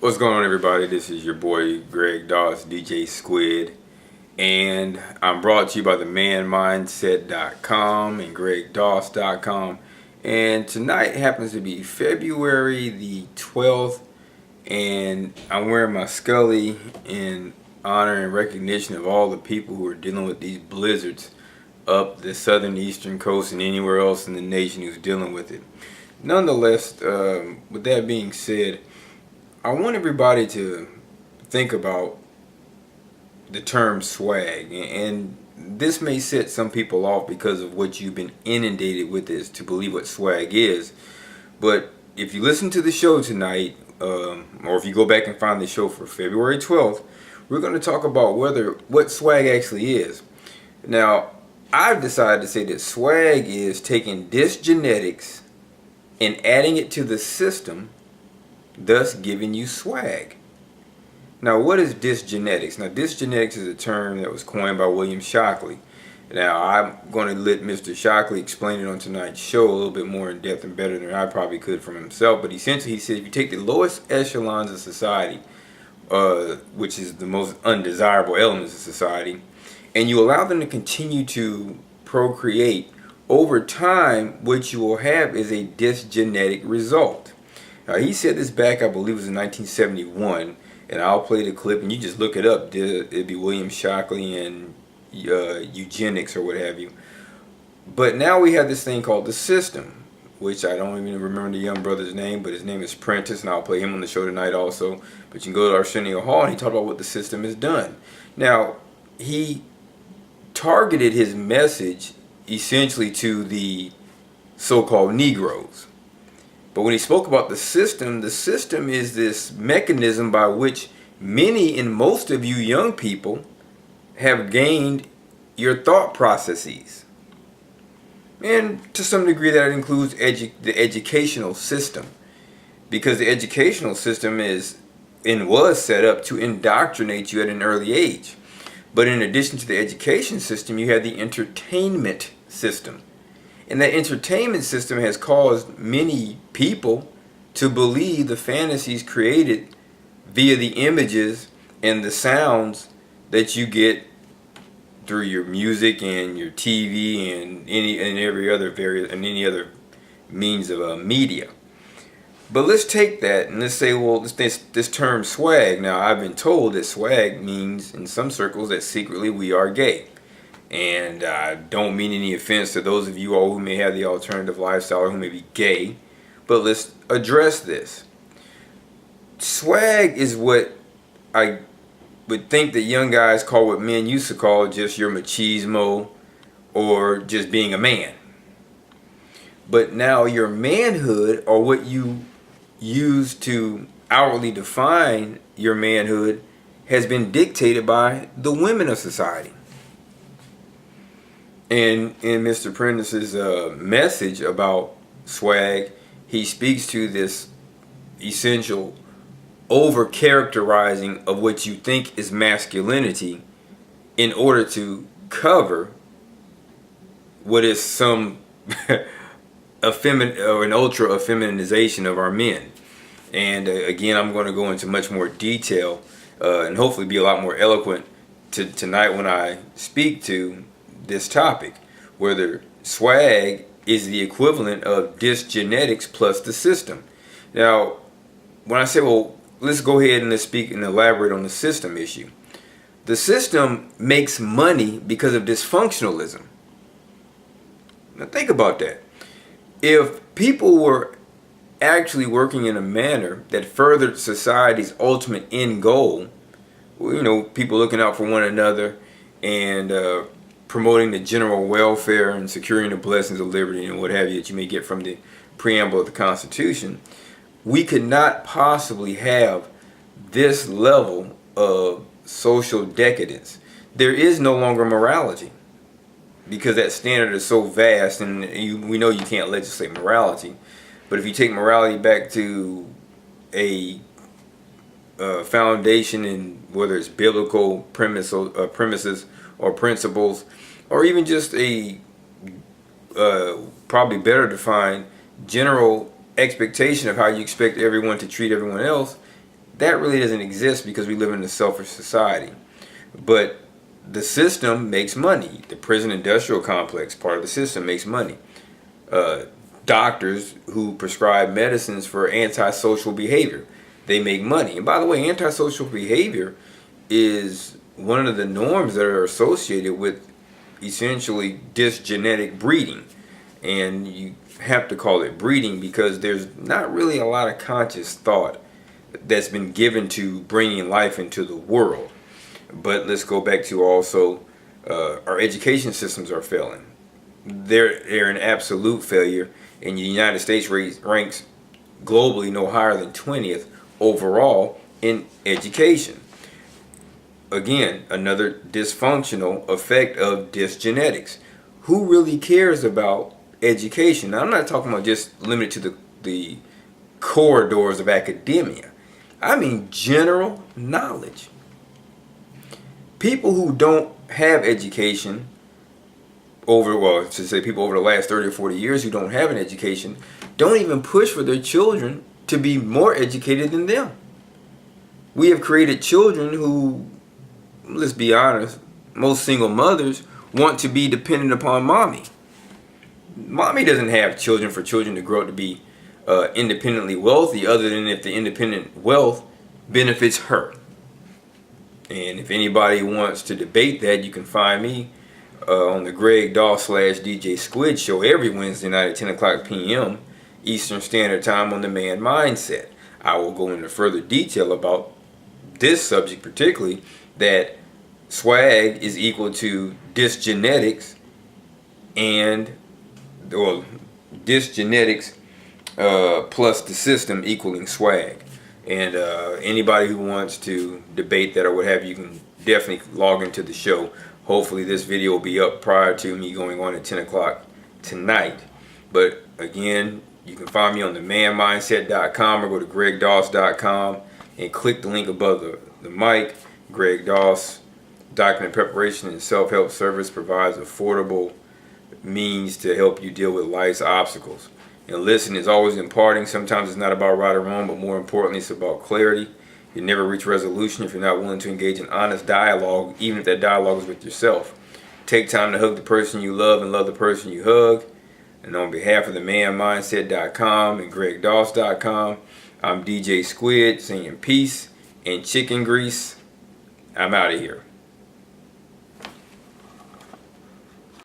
What's going on, everybody? This is your boy Greg Doss, DJ Squid, and I'm brought to you by the manmindset.com and gregdoss.com. And tonight happens to be February the 12th, and I'm wearing my Scully in honor and recognition of all the people who are dealing with these blizzards up the southern eastern coast and anywhere else in the nation who's dealing with it. Nonetheless, with that being said, I want everybody to think about the term swag, and this may set some people off because of what you've been inundated with is to believe what swag is. But if you listen to the show tonight, or if you go back and find the show for February 12th, we're going to talk about what swag actually is. Now, I've decided to say that swag is taking Disgenetics and adding it to the system, thus giving you swag. Now, what is Disgenetics? Now, Disgenetics is a term that was coined by William Shockley. Now, I'm going to let Mr. Shockley explain it on tonight's show a little bit more in depth and better than I probably could from himself. But essentially, he said if you take the lowest echelons of society, which is the most undesirable elements of society, and you allow them to continue to procreate, over time, what you will have is a dysgenetic result. Now, he said this back, I believe it was in 1971, and I'll play the clip, and you just look it up. It'd be William Shockley and eugenics or what have you. But now we have this thing called the system, which I don't even remember the young brother's name, but his name is Prentice, and I'll play him on the show tonight also. But you can go to Arsenio Hall, and he talked about what the system has done. Now, he targeted his message essentially to the so-called Negroes. But when he spoke about the system is this mechanism by which many and most of you young people have gained your thought processes. And to some degree that includes the educational system. Because the educational system is and was set up to indoctrinate you at an early age. But in addition to the education system, you have the entertainment system. And that entertainment system has caused many people to believe the fantasies created via the images and the sounds that you get through your music and your TV and any other means of media. But let's take that and let's say, well, this term swag. Now, I've been told that swag means in some circles that secretly we are gay. And I don't mean any offense to those of you all who may have the alternative lifestyle or who may be gay. But let's address this. Swag is what I would think that young guys call what men used to call just your machismo or just being a man. But now your manhood, or what you use to outwardly define your manhood, has been dictated by the women of society. And in Mr. Prentice's message about swag, he speaks to this essential over-characterizing of what you think is masculinity in order to cover what is some an ultra effeminization of our men. And again, I'm going to go into much more detail and hopefully be a lot more eloquent tonight when I speak to this topic, whether swag is the equivalent of dysgenetics plus the system. Now, when I say, well, let's go ahead and let's speak and elaborate on the system issue. The system makes money because of dysfunctionalism. Now think about that. If people were actually working in a manner that furthered society's ultimate end goal, people looking out for one another and promoting the general welfare and securing the blessings of liberty and what have you that you may get from the preamble of the Constitution, we could not possibly have this level of social decadence. There is no longer morality because that standard is so vast, and we know you can't legislate morality. But if you take morality back to a foundation in whether it's biblical premises or principles, or even just a probably better defined general expectation of how you expect everyone to treat everyone else, that really doesn't exist because we live in a selfish society. But the system makes money. The prison industrial complex, part of the system, makes money. Doctors who prescribe medicines for antisocial behavior, they make money. And by the way, antisocial behavior is one of the norms that are associated with essentially dysgenetic breeding. And you have to call it breeding because there's not really a lot of conscious thought that's been given to bringing life into the world. But let's go back to also our education systems are failing. They're an absolute failure, and the United States ranks globally no higher than 20th overall in education. Again, another dysfunctional effect of dysgenetics. Who really cares about education? Now, I'm not talking about just limited to the corridors of academia. I mean general knowledge. People who don't have education people over the last 30 or 40 years who don't have an education don't even push for their children to be more educated than them. We have created children who, let's be honest, most single mothers want to be dependent upon mommy. Mommy doesn't have children for children to grow up to be independently wealthy, other than if the independent wealth benefits her. And if anybody wants to debate that, you can find me on the Greg Doss / DJ Squid show every Wednesday night at 10 o'clock p.m. Eastern Standard Time on the Man Mindset. I will go into further detail about this subject, particularly that swag is equal to dysgenetics dysgenetics plus the system equaling swag. And anybody who wants to debate that or what have you can definitely log into the show. Hopefully this video will be up prior to me going on at 10 o'clock tonight. But again, you can find me on the manmindset.com or go to gregdoss.com and click the link above the mic. Greg Doss, document preparation and self-help service, provides affordable means to help you deal with life's obstacles. And listen is always imparting. Sometimes it's not about right or wrong, but more importantly, it's about clarity. You never reach resolution if you're not willing to engage in honest dialogue, even if that dialogue is with yourself. Take time to hug the person you love and love the person you hug. And on behalf of the manmindset.com and gregdoss.com, I'm DJ Squid saying peace and chicken grease. I'm out of here.